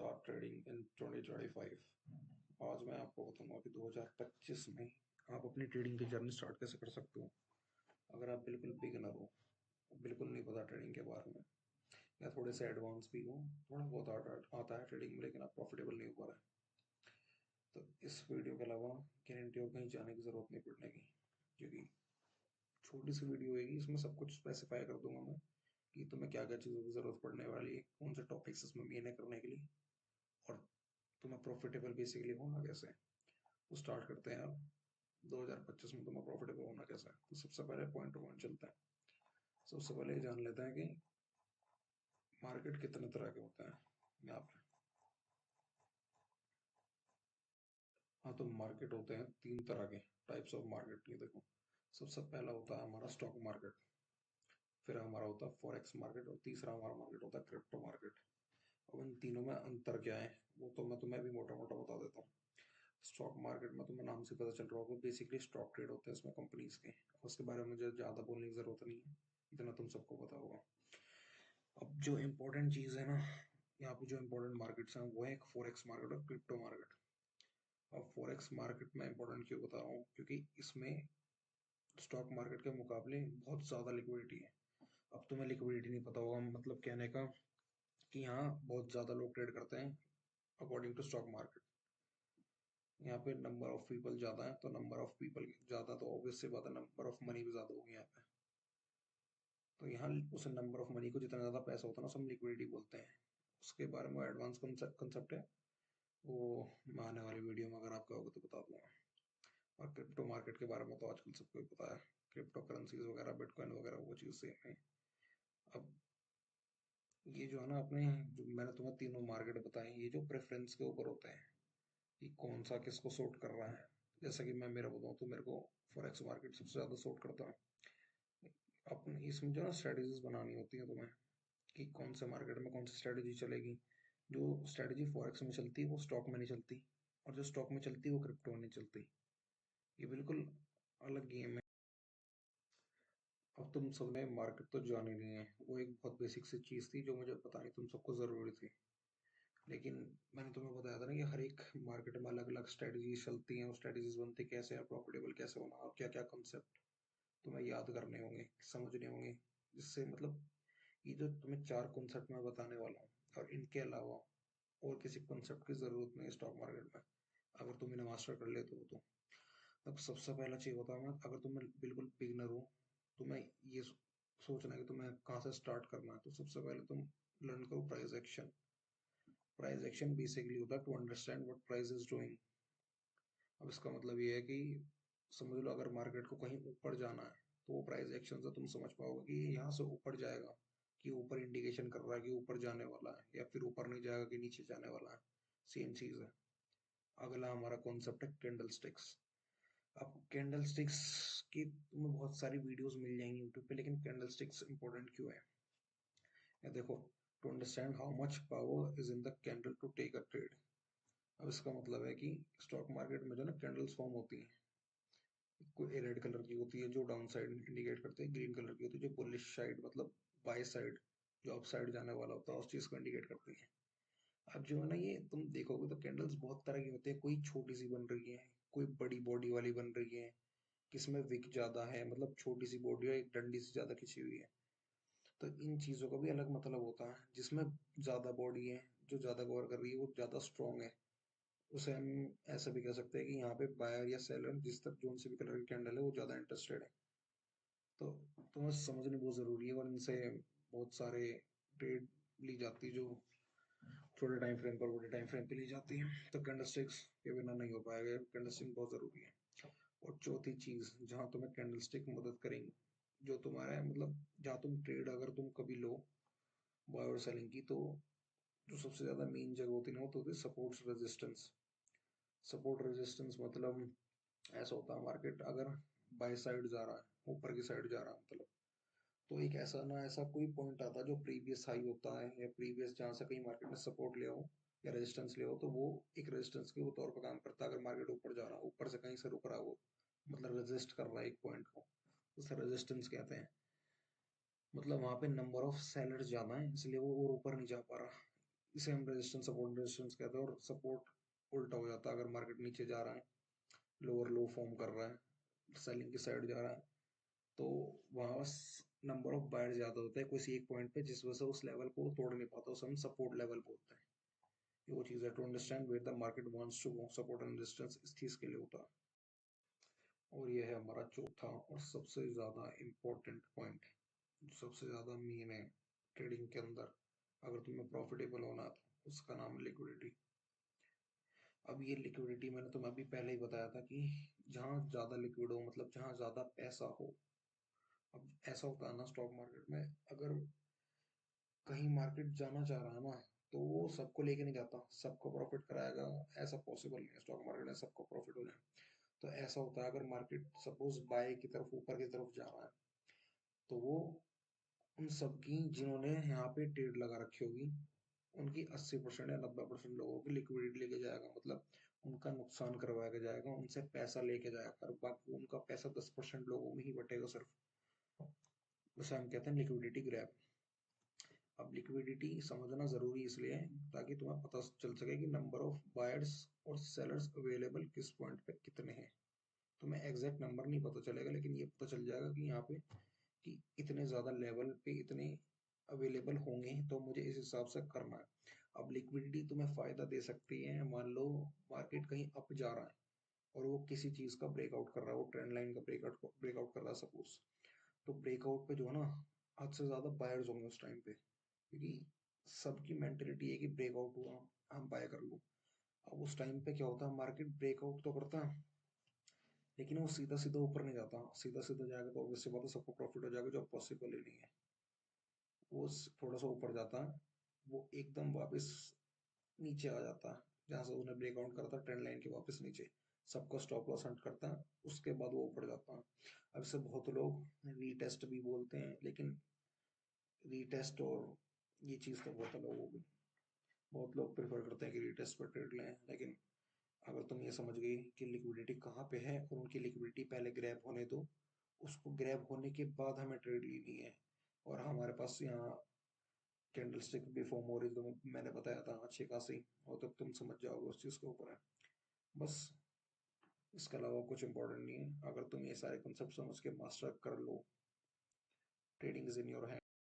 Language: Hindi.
Start trading in 2025। आज मैं आपको बताऊंगा कि 2025 में आप अपनी ट्रेडिंग की जर्नी स्टार्ट कैसे कर सकते हो। अगर आप बिल्कुल बिगिनर हो, बिल्कुल नहीं पता ट्रेडिंग के बारे में, या थोड़े से एडवांस भी हो, थोड़ा बहुत आता है ट्रेडिंग में लेकिन आप प्रॉफिटेबल नहीं हो पा रहे, तो इस वीडियो के अलावा गारंटी हो कहीं जाने की ज़रूरत नहीं पड़ने की, क्योंकि छोटी सी वीडियो होगी, इसमें सब कुछ स्पेसिफाई कर दूंगा मैं कि तुम्हें क्या क्या चीज़ों की ज़रूरत पड़ने वाली है, कौन से टॉपिक्स इसमें मेन है करने के लिए, और तुम्हें प्रॉफिटेबल बेसिकली होना कैसे है। तो स्टार्ट करते हैं यार। 2025 में तुम्हें प्रॉफिटेबल होना कैसे है, तो सबसे पहले पॉइंट टू पॉइंट चलते हैं। सबसे पहले ये जान लेते हैं कि मार्केट कितने तरह के होते हैं यहाँ पे। हाँ, तो मार्केट होते हैं तीन तरह के, टाइप्स ऑफ मार्केट। ये देखो, सबसे पहला होता है हमारा स्टॉक मार्केट, फिर हमारा होता है फॉरेक्स मार्केट, और तीसरा हमारा मार्केट होता है क्रिप्टो मार्केट। अब इन तीनों में अंतर क्या है वो तो मैं तुम्हें भी मोटा मोटा बता देता हूँ। स्टॉक मार्केट में तुम्हें नाम से पता चल रहा होगा, बेसिकली स्टॉक ट्रेड होते हैं इसमें कंपनीज के। उसके बारे में मुझे ज़्यादा बोलने की ज़रूरत नहीं है, इतना तुम सबको पता होगा। अब जो इम्पोर्टेंट चीज़ है ना, यहाँ पे जो इम्पोर्टेंट मार्केट्स हैं वो है एक फॉरेक्स मार्केट और क्रिप्टो मार्केट। अब फॉरेक्स मार्केट में इम्पोर्टेंट क्यों बता रहा हूँ, क्योंकि इसमें स्टॉक मार्केट के मुकाबले बहुत ज़्यादा लिक्विडिटी है। अब तुम्हें लिक्विडिटी नहीं पता होगा, मतलब कहने का कि यहाँ बहुत ज़्यादा लोग ट्रेड करते हैं अकॉर्डिंग टू स्टॉक मार्केट। यहाँ पे नंबर ऑफ पीपल ज़्यादा है, तो नंबर ऑफ पीपल ज़्यादा तो ऑब्वियस सी बात है, नंबर ऑफ मनी भी ज़्यादा होगी यहाँ पे। तो यहाँ उस नंबर ऑफ मनी को जितना ज़्यादा पैसा होता है ना, उसे हम लिक्विडिटी बोलते हैं। उसके बारे में एडवांस कंसेप्ट है, वो मैं आने वाली वीडियो में अगर आप कहोगे तो बता दूंगा। और क्रिप्टो मार्केट के बारे में तो आजकल सबको ही पता है, क्रिप्टो करेंसीज वगैरह, बिटकॉइन वगैरह, वो चीज़ सेम है। अब ये जो है ना, अपने जो मैंने तुम्हें तीनों मार्केट बताए, ये जो प्रेफरेंस के ऊपर होते हैं कि कौन सा किसको सूट कर रहा है। जैसा कि मैं मेरा बताऊँ तो मेरे को फॉरेक्स मार्केट सबसे ज़्यादा सूट करता है। अपने इसमें जो ना स्ट्रेटजीज बनानी होती है तुम्हें कि कौन से मार्केट में कौन सी स्ट्रेटजी चलेगी। जो स्ट्रेटजी फॉरेक्स में चलती है वो स्टॉक में नहीं चलती, और जो स्टॉक में चलती है वो क्रिप्टो में नहीं चलती। ये बिल्कुल अलग गेम है। अब तुम सबने मार्केट तो जान ही नहीं है, वो एक बहुत बेसिक सी चीज़ थी जो मुझे बतानी तुम सबको ज़रूरी थी। लेकिन मैंने तुम्हें बताया था ना कि हर एक मार्केट में अलग अलग स्ट्रेटजीज चलती हैं, और स्ट्रेटजीज बनती कैसे है, प्रॉफिटेबल कैसे होना, और क्या क्या कंसेप्ट तुम्हें याद करने होंगे, समझने होंगे, जिससे मतलब ये जो तुम्हें चार कॉन्सेप्ट मैं बताने वाला हूँ, और इनके अलावा और किसी कॉन्सेप्ट की ज़रूरत नहीं है स्टॉक मार्केट में, अगर तुम इन्हें मास्टर कर लेते हो तो। अब सबसे पहला चीज़ बताऊँ मैं, अगर तुम बिल्कुल बिगनर हो, तुम्हें ये सोचना है कि तुम्हें कहाँ से स्टार्ट करना है, तो सबसे पहले तुम लर्न करो price action. Price action basically होता है to understand what price is doing. अब इसका मतलब ये है कि समझ लो अगर मार्केट को कहीं ऊपर जाना है, तो वो प्राइस एक्शन से तुम समझ पाओगे कि ये यहाँ से ऊपर जाएगा, कि ऊपर इंडिकेशन कर रहा है कि ऊपर जाने वाला है, या फिर ऊपर नहीं जाएगा कि नीचे जाने वाला है। सेम चीज़ है। अगला हमारा कॉन्सेप्ट है कैंडल स्टिक्स। अब कैंडल स्टिक्स की तुम्हें बहुत सारी वीडियोस मिल जाएंगी यूट्यूब पे, लेकिन कैंडल स्टिक्स इंपॉर्टेंट क्यों है, ये देखो। To understand how much power is in the candle to take a trade. अब इसका मतलब है कि स्टॉक मार्केट में जो ना कैंडल्स फॉर्म होती हैं, कोई रेड कलर की होती है जो डाउन साइड इंडिकेट करते हैं, ग्रीन कलर की होती है जो बुलिश साइड मतलब बाय साइड, जो अप साइड जाने वाला होता है, उस चीज को इंडिकेट करती है। अब जो है ना, ये तुम देखोगे तो कैंडल्स बहुत तरह की होती है, कोई छोटी सी बन रही है, कोई बड़ी बॉडी वाली बन रही है, किसमें विक ज्यादा है, मतलब छोटी सी बॉडी है, एक डंडी से ज्यादा खिंची हुई है। तो इन चीजों का भी अलग मतलब होता है। जिसमें ज्यादा बॉडी है, जो ज्यादा कवर कर रही है, वो ज्यादा स्ट्रॉन्ग है, उसे हम ऐसा भी कह सकते हैं कि यहाँ पे बायर या सेलर, जिस तक जोन से भी कलर की कैंडल है, वो ज्यादा इंटरेस्टेड है। तो तुम्हें समझनी बहुत जरूरी है, और इनसे बहुत सारे ट्रेड ली जाती है, जो छोटे टाइम फ्रेम पर बड़े टाइम फ्रेम पे ली जाती है। तो कैंडलस्टिक्स के बिना नहीं हो पाएगा, कैंडलस्टिक बहुत जरूरी है। और चौथी चीज जहाँ तुम्हें कैंडलस्टिक मदद करेंगी, जो तुम्हारा है मतलब जहाँ तुम ट्रेड अगर तुम कभी लो बाय और सेलिंग की, तो जो सबसे ज्यादा मेन जगह होती है ना, वो तो होती है सपोर्ट रेजिस्टेंस। सपोर्ट रेजिस्टेंस मतलब ऐसा होता है, मार्केट अगर बाय साइड जा रहा है, ऊपर की साइड जा रहा है मतलब, तो एक ऐसा ना ऐसा कोई पॉइंट आता है जो प्रीवियस हाई होता है, या प्रीवियस जहाँ से कहीं मार्केट ने सपोर्ट लिया हो या रेजिस्टेंस लिया हो, तो वो एक रेजिस्टेंस के तौर पर काम करता है। अगर मार्केट ऊपर जा रहा है, ऊपर से कहीं से रुक रहा है, वो मतलब रेजिस्ट कर रहा है एक पॉइंट को, उसे रेजिस्टेंस कहते हैं। मतलब वहां पे नंबर ऑफ सेलर्स ज्यादा है, इसलिए वो और ऊपर नहीं जा पा रहा। इसे हम रेजिस्टेंस सपोर्ट रेजिस्टेंस कहते हैं। और सपोर्ट उल्टा हो जाता है अगर मार्केट नीचे जा रहा है, लोअर लो फॉर्म कर रहा है, सेलिंग की साइड जा रहा है, तो वहाँ नंबर ऑफ बायर ज्यादा होता है किसी एक पॉइंट पे, जिस वजह से उस लेवल को तोड़ नहीं पाता, उसे हम सपोर्ट लेवल बोलते हैं। ये वो चीज़ है, to understand where the market wants to go, support and resistance इस चीज़ के लिए होता है। और ये है हमारा चौथा और सबसे ज़्यादा इम्पोर्टेंट पॉइंट, जो सबसे ज़्यादा मेन है ट्रेडिंग के अंदर, अगर तुम्हें प्रॉफिटेबल होना है तो उसका नाम है लिक्विडिटी। अब ये लिक्विडिटी मैंने तुम्हें अभी पहले ही बताया था कि जहाँ ज़्यादा लिक्विड हो, मतलब जहाँ ज़्यादा पैसा हो। अब ऐसा होता है ना स्टॉक मार्केट में, अगर कहीं मार्केट जाना चाह रहा है ना, तो वो सबको लेके नहीं जाता, सबको प्रॉफिट कराएगा, ऐसा पॉसिबल नहीं है स्टॉक मार्केट में सबको प्रॉफिट हो जाए। तो ऐसा होता है अगर मार्केट सपोज बाय की तरफ, ऊपर की तरफ जा रहा है, तो वो उन सबकी जिन्होंने यहाँ पे ट्रेड लगा रखी होगी, उनकी 80% या 90% लोगों की लिक्विडिटी लेके जाएगा, मतलब उनका नुकसान करवा के जाएगा, उनसे पैसा लेके जाएगा, और बाकी उनका पैसा 10% लोगों में ही बटेगा सिर्फ। उसे हम कहते हैं लिक्विडिटी ग्रैब। अब लिक्विडिटी समझना जरूरी इसलिए है ताकि तुम्हें पता चल सके कि नंबर ऑफ बायर्स और सेलर्स अवेलेबल किस पॉइंट पे कितने हैं। तुम्हें एग्जैक्ट नंबर नहीं पता चलेगा, लेकिन ये पता चल जाएगा कि यहाँ पे कि इतने ज़्यादा लेवल पे इतने अवेलेबल होंगे, तो मुझे इस हिसाब से करना है। अब लिक्विडिटी तुम्हें फ़ायदा दे सकती है, मान लो मार्केट कहीं अप जा रहा है और वो किसी चीज़ का ब्रेकआउट कर रहा है, वो ट्रेंड लाइन का ब्रेकआउट ब्रेकआउट कर रहा है सपोज, तो ब्रेकआउट पे जो है ना, हद से ज़्यादा बायर्स होंगे उस टाइम पे, क्योंकि सबकी मेंटेलिटी है कि ब्रेकआउट हुआ हम बाय कर लो। अब उस टाइम पे क्या होता है, मार्केट ब्रेकआउट तो करता है, लेकिन वो सीधा सीधा ऊपर नहीं जाता, सीधा सीधा जाएगा तो ऑब्वियसली बात है सबको प्रॉफिट हो जाएगा, जो पॉसिबल ही नहीं है। वो थोड़ा सा ऊपर जाता है, वो एकदम वापस नीचे आ जाता है, जहां से उसने ब्रेकआउट करा था ट्रेंड लाइन के वापस नीचे, सबका स्टॉप लॉस हंट करता है, उसके बाद वो ऊपर जाता है। अब इसे बहुत लोग रीटेस्ट भी बोलते हैं, लेकिन रीटेस्ट और ये चीज़ तो बहुत अलग हो गई। बहुत लोग प्रेफर करते हैं कि रीटेस्ट पर ट्रेड लें, लेकिन अगर तुम ये समझ गई कि लिक्विडिटी कहाँ पे है और उनकी लिक्विडिटी पहले ग्रैब होने दो, उसको ग्रैब होने के बाद हमें ट्रेड लेनी है, और हमारे पास यहाँ कैंडलस्टिक भी फॉर्म हो रही, तो मैंने बताया था अच्छी खासी, और तब तुम समझ जाओगे उस चीज़ के ऊपर है। बस इसके अलावा कुछ इंपॉर्टेंट नहीं है, अगर तुम ये सारे कॉन्सेप्ट समझ के मास्टर कर लो, trading is in your hand.